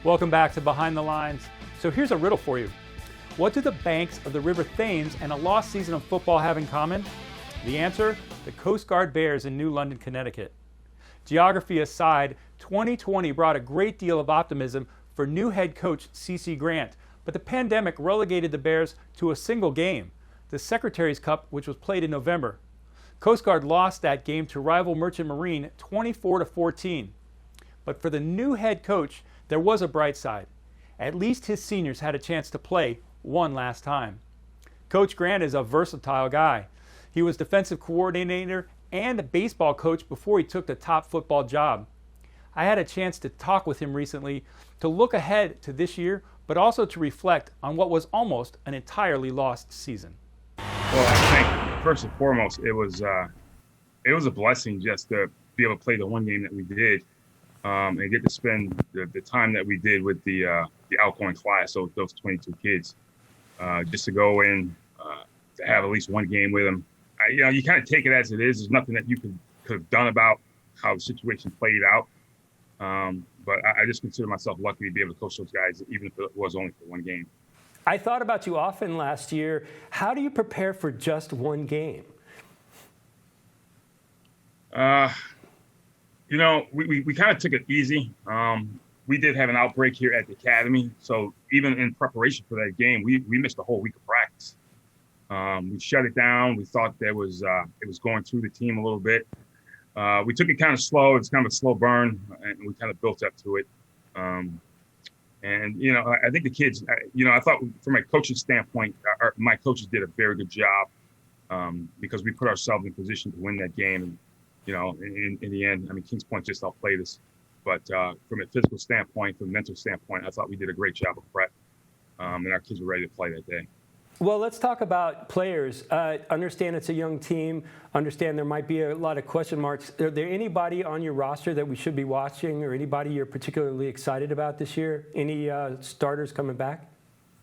Welcome back to Behind the Lines. So here's a riddle for you. What do the banks of the River Thames and a lost season of football have in common? The answer, the Coast Guard Bears in New London, Connecticut. Geography aside, 2020 brought a great deal of optimism for new head coach C.C. Grant, but the pandemic relegated the Bears to a single game, the Secretary's Cup, which was played in November. Coast Guard lost that game to rival Merchant Marine 24-14. But for the new head coach, there was a bright side. At least his seniors had a chance to play one last time. Coach Grant is a versatile guy. He was defensive coordinator and baseball coach before he took the top football job. I had a chance to talk with him recently to look ahead to this year, but also to reflect on what was almost an entirely lost season. Well, I think first and foremost, it was a blessing just to be able to play the one game that we did. And get to spend the time that we did with the outgoing class, so those 22 kids, just to go in, to have at least one game with them. You kind of take it as it is. There's nothing that you could have done about how the situation played out. But I just consider myself lucky to be able to coach those guys, even if it was only for one game. I thought about you often last year. How do you prepare for just one game? We kind of took it easy. We did have an outbreak here at the academy. So even in preparation for that game, we missed a whole week of practice. We shut it down. We thought that it was going through the team a little bit. We took it kind of slow. It's kind of a slow burn, and we kind of built up to it. I think the kids, I thought from a coaching standpoint, my coaches did a very good job because we put ourselves in position to win that game. And, in the end, Kings Point just outplayed us. But from a physical standpoint, from a mental standpoint, I thought we did a great job of prep, and our kids were ready to play that day. Well, let's talk about players. Understand it's a young team. Understand there might be a lot of question marks. Are there anybody on your roster that we should be watching or anybody you're particularly excited about this year? Any starters coming back?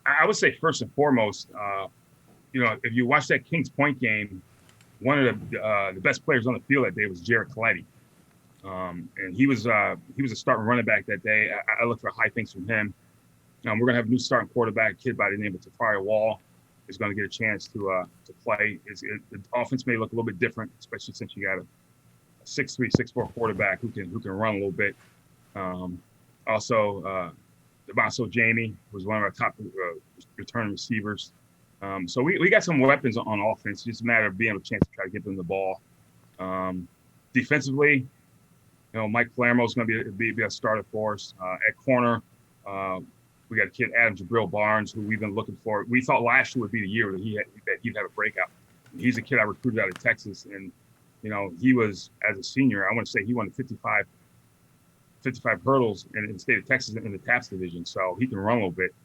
I would say first and foremost, if you watch that Kings Point game, one of the best players on the field that day was Jared Coletti. And he was a starting running back that day. I look for high things from him. We're going to have a new starting quarterback, a kid by the name of Tafari Wall, is going to get a chance to play. The offense may look a little bit different, especially since you got a 6'3", 6'4" quarterback who can run a little bit. Also, Devonso Jamie was one of our top returning receivers. So we got some weapons on offense. It's just a matter of being able to chance to try to get them the ball. Defensively, Mike Palermo is going to be a starter for us. At corner, we got a kid, Adam Jabril Barnes, who we've been looking for. We thought last year would be the year that he'd have a breakout. He's a kid I recruited out of Texas, and he was, as a senior, I want to say he won 55 hurdles in the state of Texas in the TAPS division, so he can run a little bit.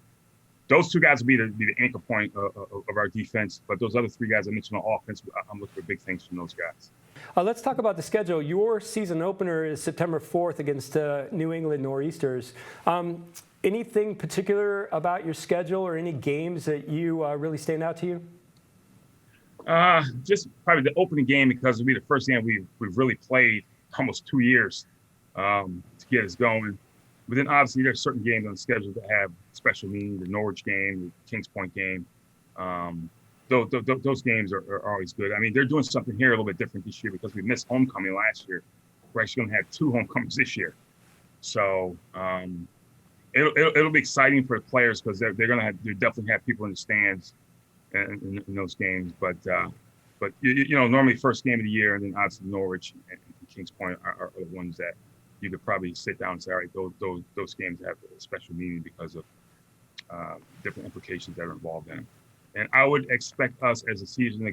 Those two guys will be the anchor point of our defense, but those other three guys I mentioned on offense, I'm looking for big things from those guys. Let's talk about the schedule. Your season opener is September 4th against New England Nor'easters. Anything particular about your schedule or any games that you really stand out to you? Just probably the opening game, because it'll be the first game we've really played almost 2 years to get us going. But then obviously there's certain games on the schedule that have special meaning. The Norwich game, the Kings Point game. Those games are always good. They're doing something here a little bit different this year because we missed homecoming last year. We're actually going to have 2 homecomings this year. So it'll be exciting for the players because they're definitely have people in the stands in those games. But normally first game of the year, and then obviously Norwich and Kings Point are the ones that you could probably sit down and say, all right, those games have a special meaning because of different implications that are involved in them. And I would expect us, as the season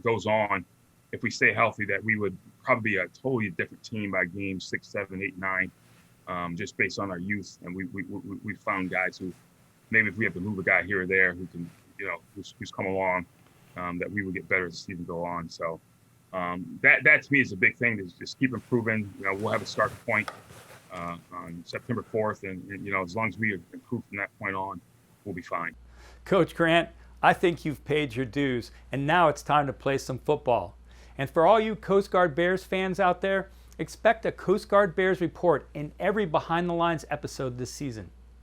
goes on, if we stay healthy, that we would probably be a totally different team by games 6, 7, 8, 9, just based on our youth. And we found guys who maybe if we have to move a guy here or there who can, who's come along, that we would get better as the season go on. So that to me is a big thing, is just keep improving. We'll have a start point on September 4th, and as long as we improve from that point on, we'll be fine. Coach Grant, I think you've paid your dues, and now it's time to play some football. And for all you Coast Guard Bears fans out there, Expect a Coast Guard Bears report in every Behind the Lines episode this season.